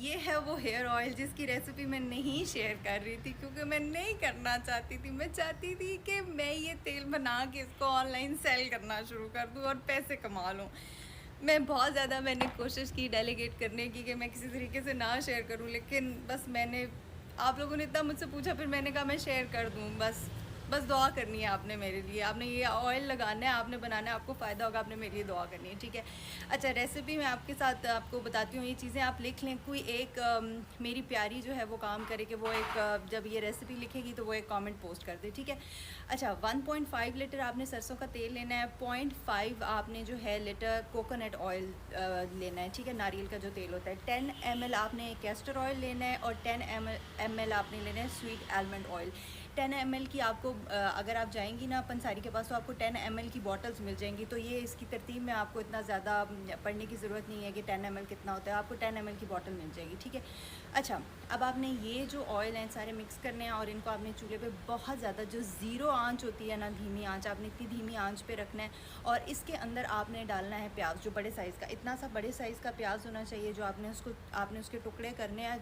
ये है वो हेयर ऑयल जिसकी रेसिपी मैं नहीं शेयर कर रही थी, क्योंकि मैं नहीं करना चाहती थी। मैं चाहती थी कि मैं ये तेल बना के इसको ऑनलाइन सेल करना शुरू कर दूँ और पैसे कमा लूँ। मैं बहुत ज़्यादा मैंने कोशिश की डेलीगेट करने की कि मैं किसी तरीके से ना शेयर करूँ, लेकिन बस मैंने, आप लोगों ने इतना मुझसे पूछा, फिर मैंने कहा मैं शेयर कर दूँ। बस दुआ करनी है आपने मेरे लिए, आपने ये ऑयल लगाना है, आपने बनाना है, आपको फ़ायदा होगा, आपने मेरे लिए दुआ करनी है, ठीक है। अच्छा, रेसिपी मैं आपके साथ आपको बताती हूँ, ये चीज़ें आप लिख लें। कोई एक मेरी प्यारी जो है वो काम करे कि वो एक जब ये रेसिपी लिखेगी तो वो एक कमेंट पोस्ट कर दे, ठीक है। अच्छा, 1.5 लीटर आपने सरसों का तेल लेना है, 0.5 आपने जो है लीटर कोकोनट ऑयल लेना है, ठीक है, नारियल का जो तेल होता है। 10 ml आपने कैस्टर ऑयल लेना है और 10 ml आपने लेना है स्वीट आलमंड ऑयल। 10 ml की आपको अगर आप जाएंगी ना पंसारी के पास तो आपको 10 ml की बॉटल्स मिल जाएंगी। तो ये इसकी तरतीब में आपको इतना ज़्यादा पढ़ने की ज़रूरत नहीं है कि 10 ml कितना होता है, आपको 10 ml की बॉटल मिल जाएगी, ठीक है। अच्छा, अब आपने ये जो ऑयल हैं सारे मिक्स करने हैं और इनको आपने चूल्हे पे बहुत ज़्यादा, जो ज़ीरो आंच होती है ना, धीमी आंच, आपने इतनी धीमी आंच पे रखना है। और इसके अंदर आपने डालना है प्याज, जो बड़े साइज़ का, इतना सा बड़े साइज़ का प्याज होना चाहिए, जो आपने उसके टुकड़े करने हैं,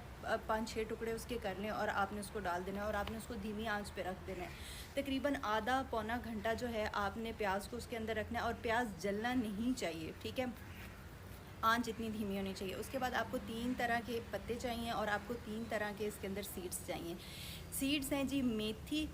5-6 टुकड़े उसके करने, और आपने उसको डाल देना है और आपने उसको धीमी आंच पे रख देना है। तकरीबन आधा पौना घंटा जो है आपने प्याज को उसके अंदर रखना है, और प्याज जलना नहीं चाहिए, ठीक है, आंच इतनी धीमी होनी चाहिए। उसके बाद आपको 3 तरह के पत्ते चाहिए और आपको 3 तरह के इसके अंदर सीड्स चाहिए। सीड्स हैं जी मेथी,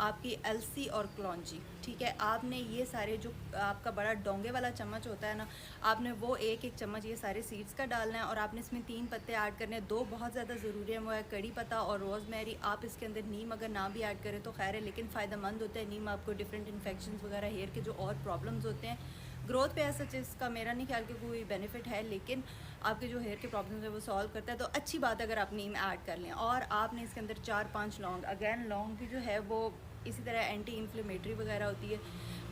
आपकी अलसी और कलौंजी, ठीक है। आपने ये सारे, जो आपका बड़ा डोंगे वाला चम्मच होता है ना, आपने वो एक एक चम्मच ये सारे सीड्स का डालना है। और आपने इसमें 3 पत्ते ऐड करने हैं, 2 बहुत ज़्यादा ज़रूरी है, वो है कड़ी पत्ता और रोज़मेरी। आप इसके अंदर नीम अगर ना भी ऐड करें तो खैर है, लेकिन फ़ायदेमंद होता है नीम, आपको डिफरेंट इन्फेक्शन वगैरह, हेयर के जो और प्रॉब्लम्स होते हैं, ग्रोथ पे ऐसा चीज़ का मेरा नहीं ख्याल कि कोई बेनिफिट है, लेकिन आपके जो हेयर के प्रॉब्लम्स है वो सॉल्व करता है। तो अच्छी बात अगर आप नीम ऐड कर लें। और आपने इसके अंदर 4-5 लौंग, अगेन लौंग भी जो है वो इसी तरह एंटी इन्फ्लेमेटरी वगैरह होती है,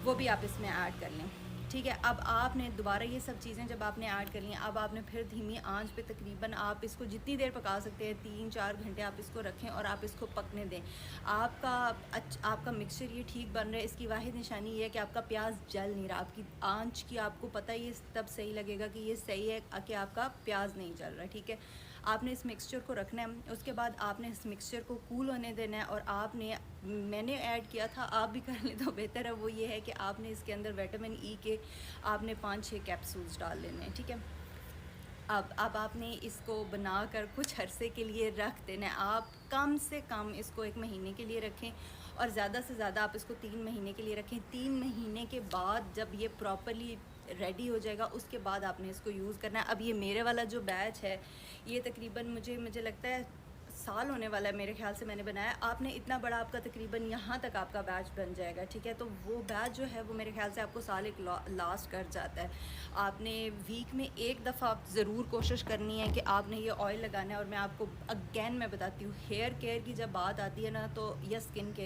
वो भी आप इसमें ऐड कर लें, ठीक है। अब आपने दोबारा ये सब चीज़ें जब आपने ऐड कर ली, अब आपने फिर धीमी आंच पे तकरीबन आप इसको जितनी देर पका सकते हैं, 3-4 घंटे आप इसको रखें और आप इसको पकने दें। आपका मिक्सचर ये ठीक बन रहा है, इसकी वाहिद निशानी ये है कि आपका प्याज जल नहीं रहा। आपकी आंच की आपको पता है, ये तब सही लगेगा कि ये सही है कि आपका प्याज नहीं जल रहा, ठीक है। आपने इस मिक्सचर को रखना है, उसके बाद आपने इस मिक्सचर को कूल होने देना है। और आपने, मैंने ऐड किया था, आप भी कर लें तो बेहतर है, वो ये है कि आपने इसके अंदर विटामिन ई के आपने 5-6 कैप्सूल्स डाल लेने हैं, ठीक है। अब आपने इसको बनाकर कुछ अरसे के लिए रख देना है। आप कम से कम इसको 1 महीने के लिए रखें और ज़्यादा से ज़्यादा आप इसको 3 महीने के लिए रखें। 3 महीने के बाद जब ये प्रॉपरली रेडी हो जाएगा, उसके बाद आपने इसको यूज़ करना है। अब ये मेरे वाला जो बैच है, ये तकरीबन मुझे लगता है साल होने वाला है मेरे ख्याल से मैंने बनाया। आपने इतना बड़ा, आपका तकरीबन यहाँ तक आपका बैच बन जाएगा, ठीक है। तो वो बैच जो है वो मेरे ख्याल से आपको साल एक लास्ट कर जाता है। आपने वीक में एक दफ़ा ज़रूर कोशिश करनी है कि आपने ये ऑयल लगाना है। और मैं आपको अगेन मैं बताती हूँ, हेयर केयर की जब बात आती है ना, तो या स्किन केयर